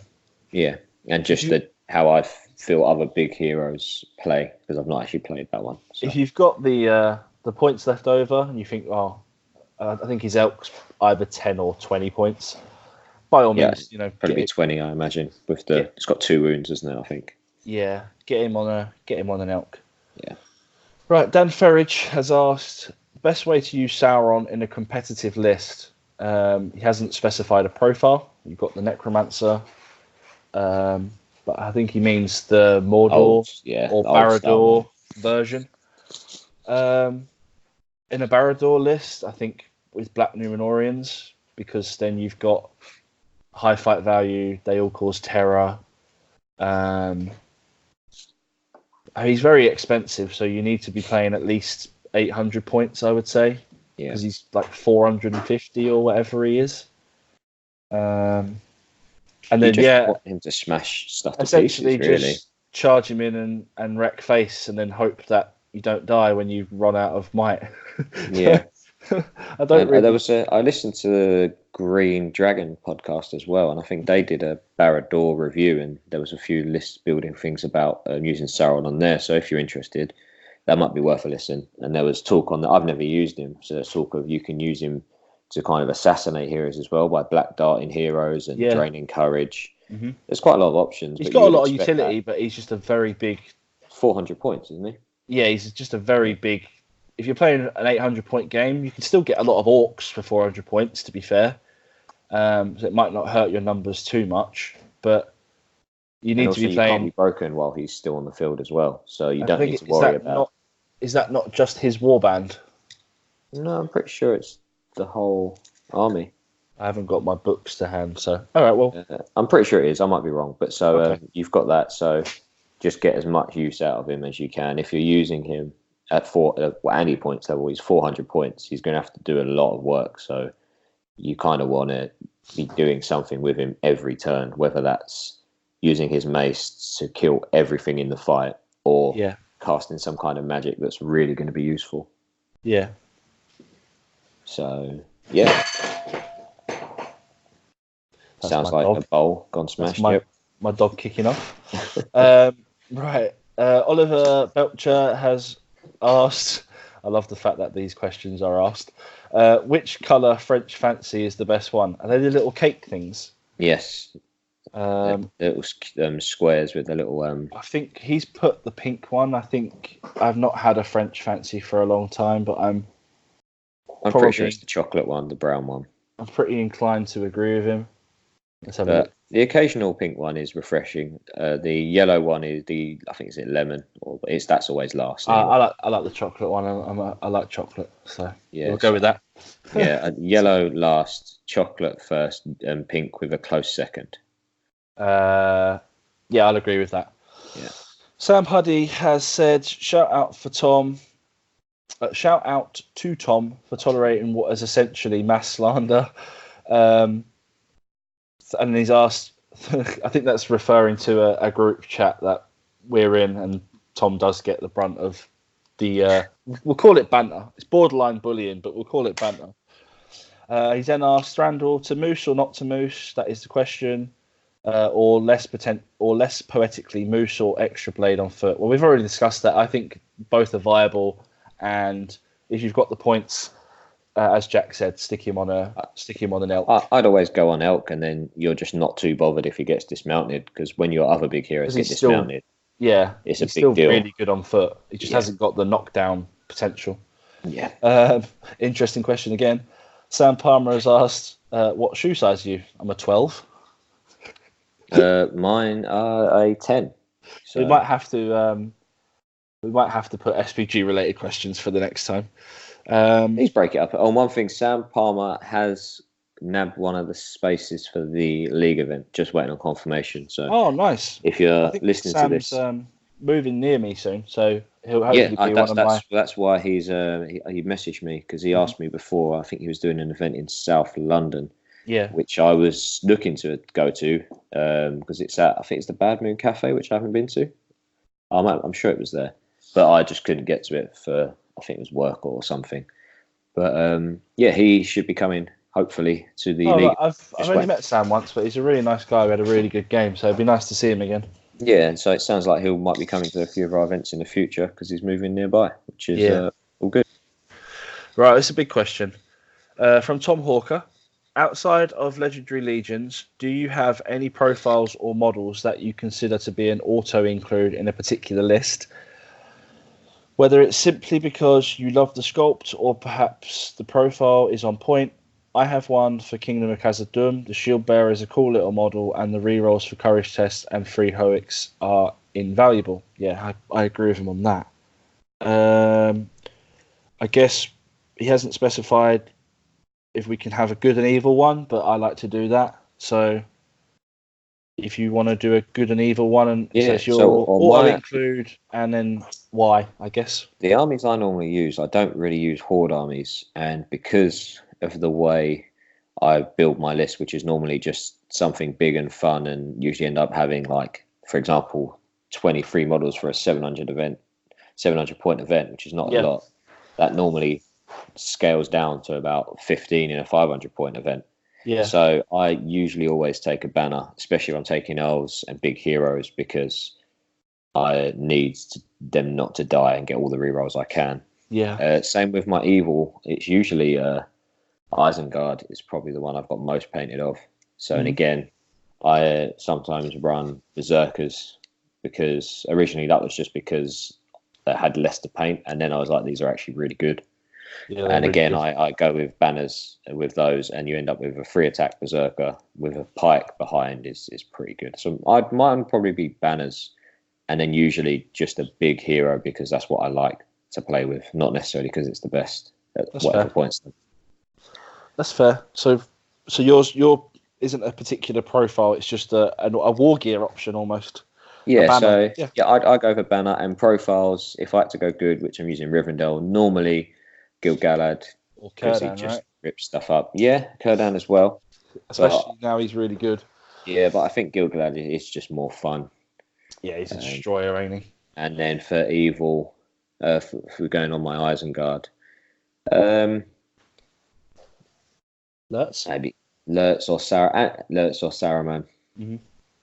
yeah, and just how I feel other big heroes play, because I've not actually played that one. So.
If you've got the points left over and you think, I think his elk's either 10 or 20 points, by all means,
probably 20, I imagine. With it's got 2 wounds, isn't it? I think.
Yeah, get him on an elk.
Yeah.
Right, Dan Ferridge has asked best way to use Sauron in a competitive list. He hasn't specified a profile. You've got the Necromancer, but I think he means the Mordor or Barad-dûr version. In a Barad-dûr list, I think with Black Númenóreans, because then you've got high fight value, they all cause terror. He's very expensive, so you need to be playing at least 800 points, I would say. Yeah. Because he's like 450 or whatever he is. And then,
want him to smash stuff to
essentially
pieces, really.
Just charge him in and wreck face, and then hope that you don't die when you run out of might.
Yeah.
I
listened to the Green Dragon podcast as well, and I think they did a Barad-dûr review, and there was a few list building things about using Sauron on there. So if you're interested, that might be worth a listen. And there was talk on that. I've never used him, so there's talk of you can use him to kind of assassinate heroes as well by black darting heroes and draining courage. Mm-hmm. There's quite a lot of options.
He's got a lot of utility, but he's just a very big
400 points, isn't he?
Yeah, he's just a very big. If you're playing an 800-point game, you can still get a lot of orcs for 400 points, to be fair. So it might not hurt your numbers too much, but you need to be playing...
You can't be broken while he's still on the field as well, so you don't need to worry about...
Is that not just his warband?
No, I'm pretty sure it's the whole army.
I haven't got my books to hand, so... All right, well...
I'm pretty sure it is. I might be wrong, but you've got that, so just get as much use out of him as you can. If you're using him at any points level, he's 400 points. He's going to have to do a lot of work. So you kind of want to be doing something with him every turn, whether that's using his mace to kill everything in the fight or casting some kind of magic that's really going to be useful.
Yeah.
So, yeah. Sounds like a bowl gone smashed.
My dog kicking off. Right. Oliver Belcher has asked, I love the fact that these questions are asked, which colour French Fancy is the best one? Are they the little cake things?
Yes. Little squares with a little...
I think he's put the pink one. I think I've not had a French Fancy for a long time, but I'm
pretty sure it's the chocolate one, the brown one.
I'm pretty inclined to agree with him. Let's have a look.
The occasional pink one is refreshing. The yellow one is I think it's lemon, that's always last.
I like the chocolate one. I like chocolate, so we'll go with that.
Yellow last, chocolate first, and pink with a close second.
I'll agree with that.
Yeah.
Sam Huddy has said, shout out to Tom for tolerating what is essentially mass slander. And he's asked, I think that's referring to a group chat that we're in, and Tom does get the brunt of the, we'll call it banter. It's borderline bullying, but we'll call it banter. He's then asked, Strandor to Moose or not to Moose? That is the question. Or less poetically, Moose or Extra Blade on foot. Well, we've already discussed that. I think both are viable, and if you've got the points, as Jack said, stick him on an elk.
I'd always go on elk, and then you're just not too bothered if he gets dismounted, because when your other big heroes get dismounted,
it's
a
big
deal.
Really good on foot. He just hasn't got the knockdown potential.
Yeah.
Interesting question again. Sam Palmer has asked, "What shoe size are you?" I'm a 12.
Mine are a 10. So
we might have to put SPG related questions for the next time.
Please break it up. On one thing, Sam Palmer has nabbed one of the spaces for the league event. Just waiting on confirmation. So,
nice.
If you're listening to this,
moving near me soon, so he'll hopefully be one of my.
That's why he messaged me, because he asked me before. I think he was doing an event in South London.
Yeah,
which I was looking to go to because it's I think it's the Bad Moon Cafe, which I haven't been to. I'm sure it was there, but I just couldn't get to it for, I think it was work or something. But he should be coming hopefully to the league.
I've only met Sam once, but he's a really nice guy. We had a really good game, so it'd be nice to see him again.
Yeah, and so it sounds like he might be coming to a few of our events in the future because he's moving nearby, which is all good.
Right, it's a big question from Tom Hawker. Outside of Legendary Legions, do you have any profiles or models that you consider to be an auto-include in a particular list? Whether it's simply because you love the sculpt or perhaps the profile is on point. I have one for Kingdom of Khazad-dûm. The Shield Bearer is a cool little model, and the rerolls for Courage Test and Free Hoeks are invaluable. Yeah, I agree with him on that. I guess he hasn't specified if we can have a good and evil one, but I like to do that. So if you want to do a good and evil one, and auto-include, and then why, I guess.
The armies I normally use, I don't really use horde armies, and because of the way I build my list, which is normally just something big and fun, and usually end up having, like, for example, 23 models for a 700 point event, which is not a lot. That normally scales down to about 15 in a 500 point event.
Yeah.
So I usually always take a banner, especially if I'm taking elves and big heroes, because I need them not to die and get all the rerolls I can.
Yeah.
Same with my evil. It's usually Isengard is probably the one I've got most painted of. So, and again, I sometimes run Berserkers, because originally that was just because they had less to paint, and then I was like, these are actually really good. Yeah, and again, I go with banners with those, and you end up with a 3-attack Berserker with a pike behind is pretty good. So mine probably be banners, and then usually just a big hero, because that's what I like to play with, not necessarily because it's the best at whatever points.
That's fair. So yours isn't a particular profile; it's just a war gear option almost.
Yeah, I go for banner and profiles. If I had to go good, which I'm using Rivendell, normally Gil-galad,
or Círdan,
just
right?
rips stuff up. Yeah, Círdan as well.
Especially now he's really good.
Yeah, but I think Gil-galad is just more fun.
Yeah, he's a destroyer, ain't he?
And then for evil, if we're going on my Isengard, maybe Lurtz or Saruman.
Mm-hmm.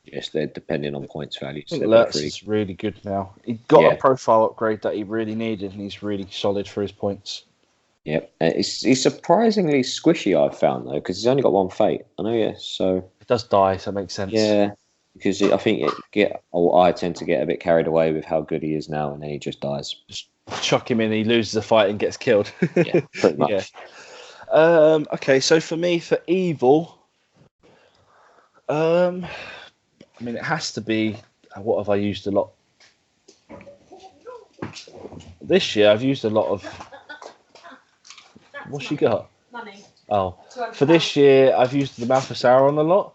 Yes, they're depending on points values.
I think Lurtz is really good now. He got a profile upgrade that he really needed, and he's really solid for his points.
Yep, he's surprisingly squishy, I've found, though, because he's only got one fate. I know, so
it does die, so that makes sense.
Yeah, because I think I tend to get a bit carried away with how good he is now, and then he just dies.
Just chuck him in, he loses a fight and gets killed.
Yeah, pretty much.
Yeah. Okay, so for me, for evil, I mean, it has to be. What have I used a lot? This year, I've used a lot of. What's she got?
Money.
Oh, for this year, I've used the Mouth of Sauron a lot.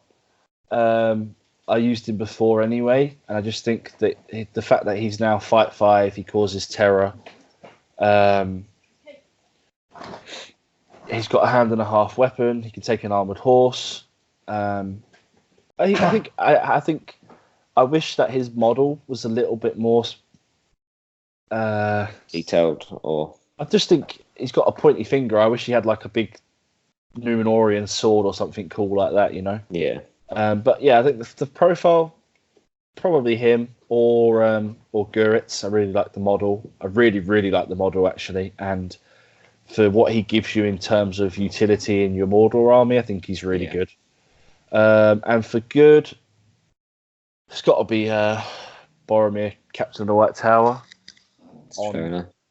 I used him before anyway, and I just think that the fact that he's now Fight 5, he causes terror. He's got a hand and a half weapon. He can take an armored horse. I think I wish that his model was a little bit more
detailed, or
I just think he's got a pointy finger. I wish he had like a big Numenorian sword or something cool like that, you know?
Yeah.
But yeah, I think the profile, probably him or Guritz. I really like the model. I really, really like the model actually, and for what he gives you in terms of utility in your Mordor army, I think he's really good. And for good, it's got to be Boromir, Captain of the White Tower,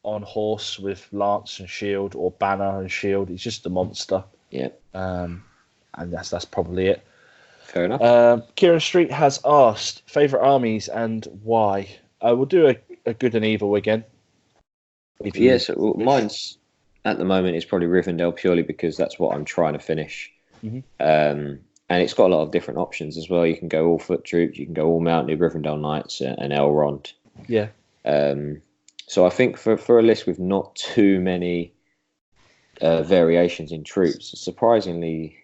on horse with lance and shield, or banner and shield. He's just a monster.
Yeah.
And that's probably it.
Fair enough.
Kieran Street has asked favourite armies and why. I will do a good and evil again.
So mine's at the moment is probably Rivendell, purely because that's what I'm trying to finish.
Mm-hmm.
And it's got a lot of different options as well. You can go all foot troops, you can go all mounted Rivendell Knights and Elrond.
Yeah.
So I think for a list with not too many variations in troops, it's surprisingly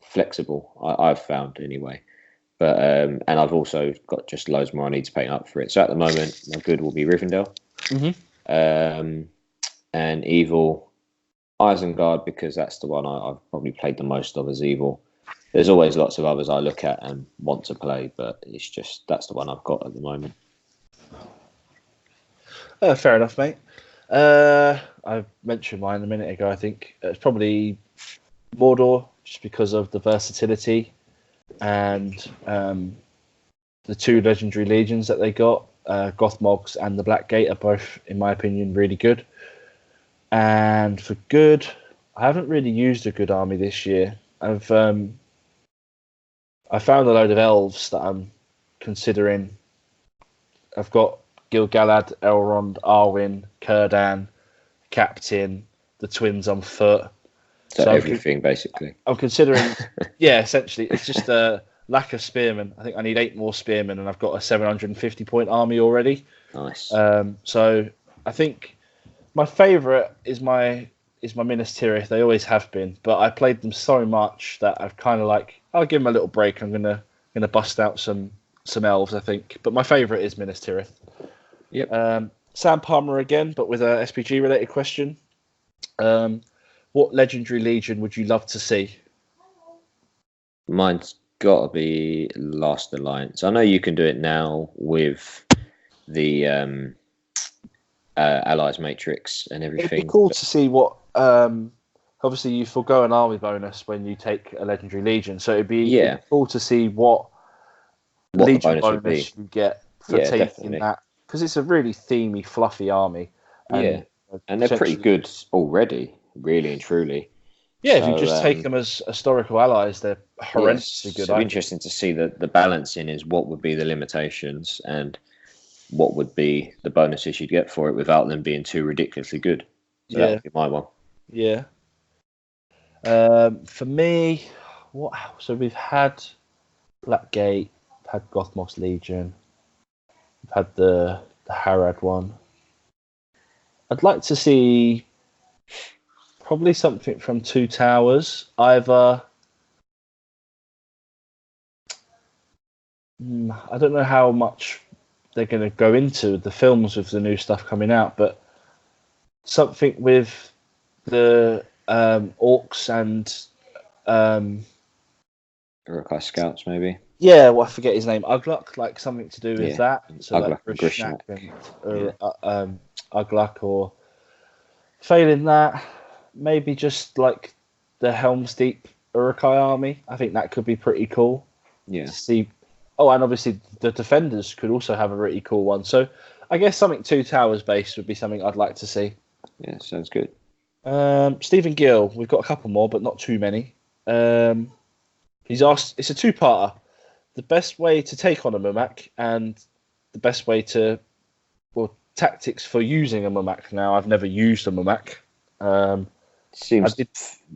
flexible, I've found anyway. But and I've also got just loads more I need to paint up for it. So at the moment, my good will be Rivendell.
Mm-hmm.
And evil, Isengard, because that's the one I've probably played the most of as evil. There's always lots of others I look at and want to play, but it's just that's the one I've got at the moment.
Fair enough, mate. I mentioned mine a minute ago. I think it's probably Mordor, just because of the versatility and the two legendary legions that they got. Gothmogs and the Blackgate are both, in my opinion, really good. And for good, I haven't really used a good army this year. I found a load of elves that I'm considering. I've got Gil-galad, Elrond, Arwen, Círdan, Captain, the twins on foot.
So everything, basically.
I'm considering, yeah, essentially. It's just a lack of spearmen. I think I need 8 more spearmen, and I've got a 750-point army already.
Nice.
So I think my favourite is my Minas Tirith. They always have been, but I played them so much that I've kind of like, I'll give them a little break. I'm gonna bust out some elves, I think. But my favourite is Minas Tirith.
Yep.
Sam Palmer again, but with a SPG related question. What legendary legion would you love to see?
Mine's got to be Last Alliance. I know you can do it now with the Allies Matrix and everything.
It'd be cool to see what. Obviously, you forgo an army bonus when you take a legendary legion, so it'd be cool to see what legion bonus you get for taking definitely. That, because it's a really themey, fluffy army.
And they're pretty good already, really and truly.
Yeah, so, if you just take them as historical allies, they're horrendously good.
It'd be interesting to see the balancing is what would be the limitations and what would be the bonuses you'd get for it without them being too ridiculously good. So that would be my one.
Yeah. For me, what? So we've had Blackgate, we've had Gothmog's Legion, we've had the Harad one. I'd like to see probably something from Two Towers, either. I don't know how much they're going to go into the films with the new stuff coming out, but something with the orcs and
Urukai Scouts, maybe.
Yeah, well, I forget his name. Ugluk, like something to do with that. So
Ugluk
like
and
Grishnak and Ugluk, or failing that, maybe just like the Helm's Deep Urukai army. I think that could be pretty cool.
Yeah.
To see. Oh, and obviously the defenders could also have a really cool one. So I guess something Two Towers based would be something I'd like to see.
Yeah, sounds good.
Stephen Gill, we've got a couple more, but not too many. He's asked, it's a two-parter. The best way to take on a Mumak and the best way to, well, tactics for using a Mumak. Now, I've never used a Mumak.
Seems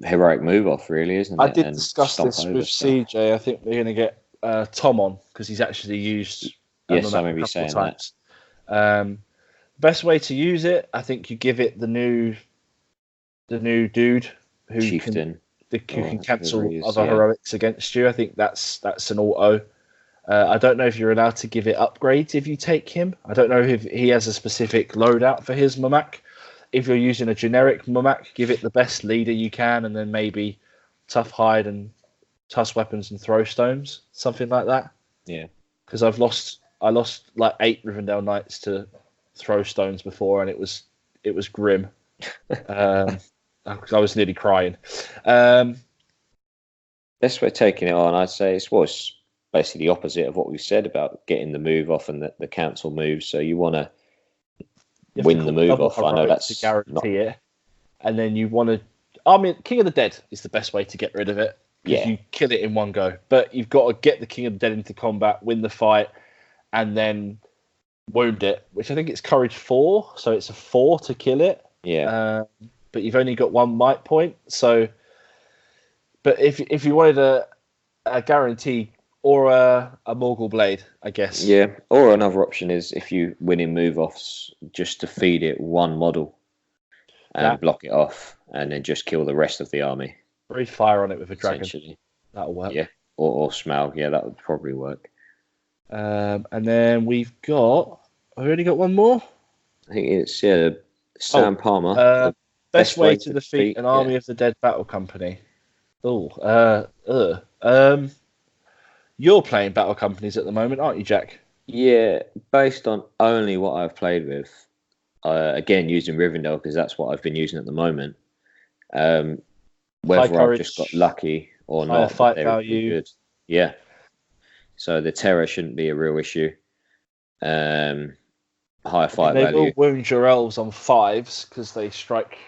heroic move off, really, isn't it?
I did discuss this with CJ. I think we're going to get Tom on because he's actually used
Yes, I
Mamak a
remember you
couple of
saying that.
times. Best way to use it, I think you give it the new dude who
Chieftain.
can
Or
cancel
whoever he is,
other heroics against you. I think that's an auto. I don't know if you're allowed to give it upgrades if you take him. I don't know if he has a specific loadout for his Mamak. If you're using a generic Mamak, give it the best leader you can, and then maybe tough hide and tough weapons and throw stones, something like that.
Yeah.
Because I lost like 8 Rivendell Knights to throw stones before, and it was grim. I was nearly crying.
Best way of taking it on, I'd say it's basically the opposite of what we've said about getting the move off and the cancel moves. So you want to win the move off. I know that's
to guarantee it, and then you want to. I mean, King of the Dead is the best way to get rid of it because you kill it in one go. But you've got to get the King of the Dead into combat, win the fight, and then wound it. Which I think it's courage 4, so it's a 4 to kill it.
Yeah.
But you've only got 1 might point. So, but if you wanted a guarantee. Or a Morgul Blade, I guess.
Yeah, or another option is if you win in move-offs, just to feed it 1 model and block it off, and then just kill the rest of the army.
Breathe fire on it with a dragon. That'll work.
Yeah, or Smaug. Yeah, that would probably work.
And then we've already got one more?
I think it's Sam Palmer.
Best way to defeat an Army of the Dead battle company. You're playing battle companies at the moment, aren't you, Jack?
Yeah, based on only what I've played with. Again, using Rivendell because that's what I've been using at the moment. Whether I've just got lucky or not,
fight value.
Good. Yeah. So the terror shouldn't be a real issue. Higher fight value. They will
wound your elves on 5s because they strike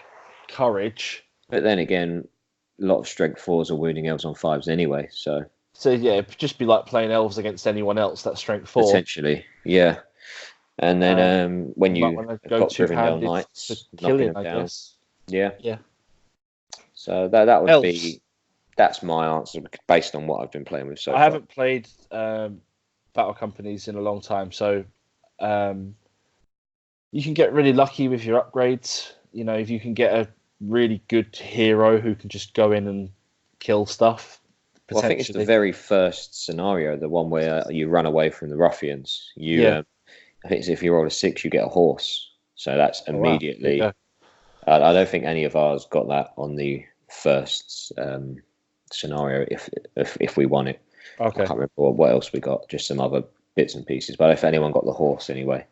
courage.
But then again, a lot of strength 4s are wounding elves on 5s anyway, so
yeah, it'd just be like playing elves against anyone else. That's strength 4.
Potentially, yeah. And then when you
go Rivendell Knights, killing, I guess.
Yeah.
Yeah.
So that would be. That's my answer based on what I've been playing with so far.
I haven't played battle companies in a long time, so you can get really lucky with your upgrades. You know, if you can get a really good hero who can just go in and kill stuff.
Well, I think it's the very first scenario, the one where you run away from the ruffians. I think it's if you roll a 6, you get a horse. So that's immediately. Wow. I don't think any of ours got that on the first scenario. If we won it,
okay.
I can't remember what else we got. Just some other bits and pieces. But if anyone got the horse anyway.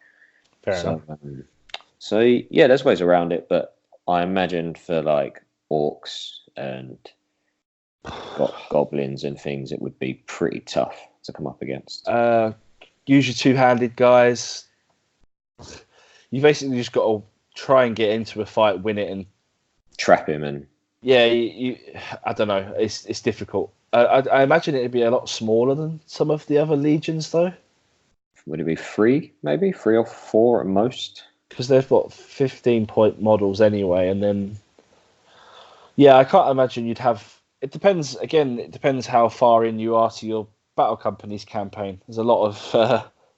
Fair enough.
So yeah, there's ways around it, but I imagine for like orcs and goblins and things, it would be pretty tough to come up against.
Use your 2-handed guys. You basically just got to try and get into a fight, win it, and
trap him. And
yeah, I don't know. It's difficult. I imagine it'd be a lot smaller than some of the other legions, though.
Would it be 3, maybe 3 or 4 at most?
Because they've got 15-point models anyway, and then I can't imagine you'd have. It depends. Again, it depends how far in you are to your battle company's campaign. There's a lot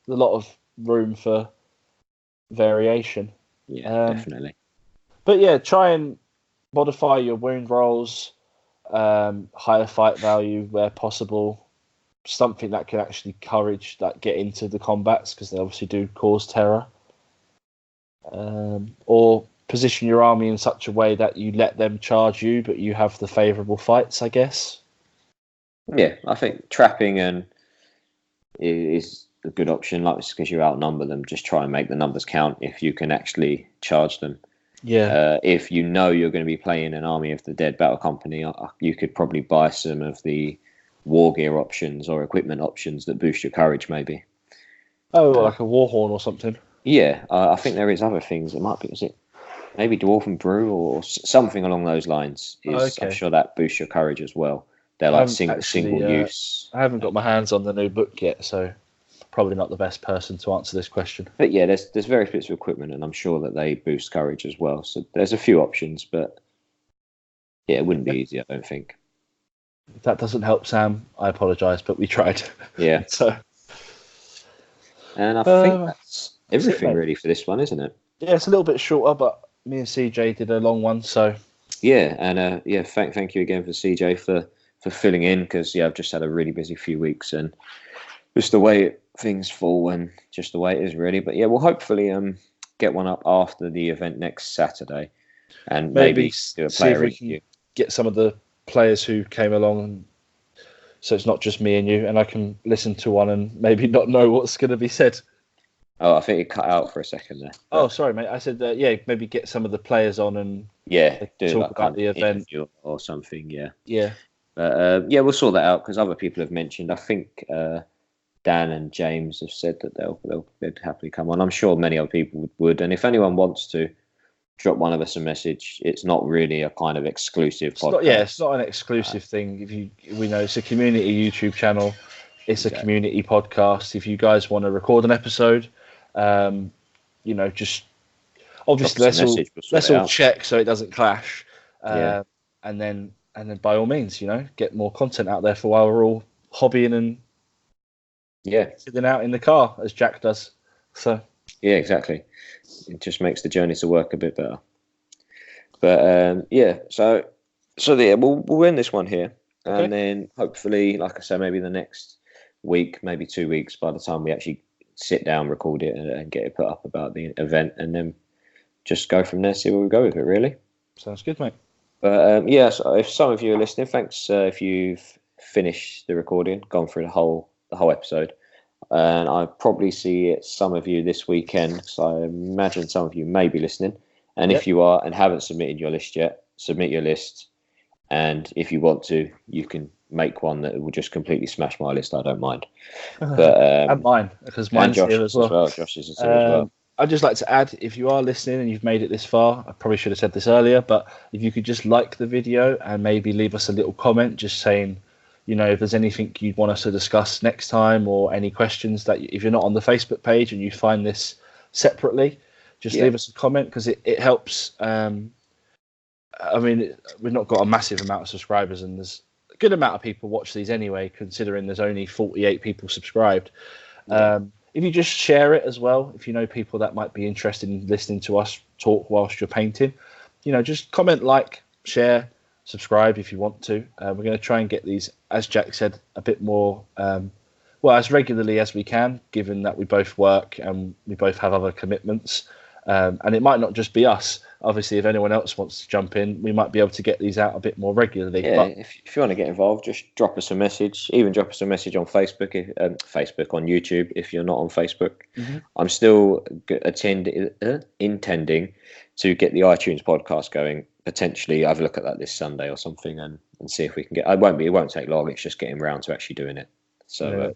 of room for variation.
Yeah, definitely.
But yeah, try and modify your wound rolls, higher fight value where possible. Something that can actually courage that get into the combats because they obviously do cause terror. Or position your army in such a way that you let them charge you, but you have the favourable fights, I guess.
Yeah, I think trapping is a good option. Like, because you outnumber them, just try and make the numbers count if you can actually charge them.
Yeah.
If you know you're going to be playing an Army of the Dead battle company, you could probably buy some of the war gear options or equipment options that boost your courage, maybe.
Oh, like a war horn or something.
Yeah, I think there is other things. It might be, is it maybe Dwarven Brew or something along those lines?
Okay.
I'm sure that boosts your courage as well. They're like single use.
I haven't got my hands on the new book yet, so probably not the best person to answer this question.
But yeah, there's various bits of equipment, and I'm sure that they boost courage as well. So there's a few options, but yeah, it wouldn't be easy, I don't think.
If that doesn't help, Sam, I apologise, but we tried.
Yeah.
So,
and I think that's
that's
everything
it,
really for this one, isn't it?
Yeah, it's a little bit shorter, but me and CJ did a long one, so
yeah. And thank you again for CJ for filling in, because I've just had a really busy few weeks, and just the way things fall and just the way it is really. But yeah, we'll hopefully get one up after the event next Saturday, and maybe do a player interview.
Get some of the players who came along, so it's not just me and you, and I can listen to one and maybe not know what's going to be said.
Oh, I think it cut out for a second there.
Oh, sorry, mate. I said maybe get some of the players on and
do
talk about the event
or something.
Yeah.
But we'll sort that out, because other people have mentioned. I think Dan and James have said that they'd happily come on. I'm sure many other people would. And if anyone wants to drop one of us a message, it's not really a kind of exclusive podcast.
It's not an exclusive thing. We know it's a community YouTube channel. It's a community podcast. If you guys want to record an episode, just obviously let's all check so it doesn't clash. And then by all means, get more content out there for while we're all hobbying and sitting out in the car as Jack does. So
exactly. It just makes the journey to work a bit better. But we'll end this one here, and then hopefully, like I say, maybe the next week, maybe 2 weeks, by the time we actually sit down, record it, and get it put up about the event, and then just go from there, see where we go with it. Really
sounds good, mate.
But so if some of you are listening, thanks if you've finished the recording, gone through the whole episode. And I probably see some of you this weekend, so I imagine some of you may be listening. And if you are and haven't submitted your list yet, submit your list. And if you want to, you can make one that will just completely smash my list. I don't mind. But
and mine, because mine's here as well.
Josh's is here as well.
I'd just like to add, if you are listening and you've made it this far, I probably should have said this earlier, but if you could just like the video and maybe leave us a little comment just saying, if there's anything you'd want us to discuss next time, or any questions that if you're not on the Facebook page and you find this separately, just leave us a comment, because it helps. We've not got a massive amount of subscribers, and there's a good amount of people watch these anyway, considering there's only 48 people subscribed. If you just share it as well, if you know people that might be interested in listening to us talk whilst you're painting, just comment, share, subscribe if you want to. We're going to try and get these, as Jack said, a bit more, as regularly as we can, given that we both work and we both have other commitments. And it might not just be us. Obviously, if anyone else wants to jump in, we might be able to get these out a bit more regularly.
Yeah, but if you want to get involved, just drop us a message. Even drop us a message on Facebook, on YouTube if you're not on Facebook. Mm-hmm. I'm still intending to get the iTunes podcast going. Potentially, have a look at that this Sunday or something, and see if we can get. It won't take long. It's just getting around to actually doing it. So,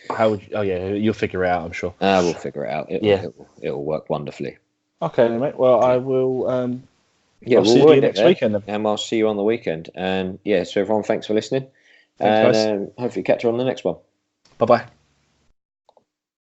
how would you? Oh yeah, you'll figure it out, I'm sure.
We'll figure it out. It'll work wonderfully.
Okay, mate. Well, I will.
We'll
see you next weekend.
And I'll see you on the weekend. And so everyone, thanks for listening.
Thanks,
and hopefully catch you on the next one.
Bye bye.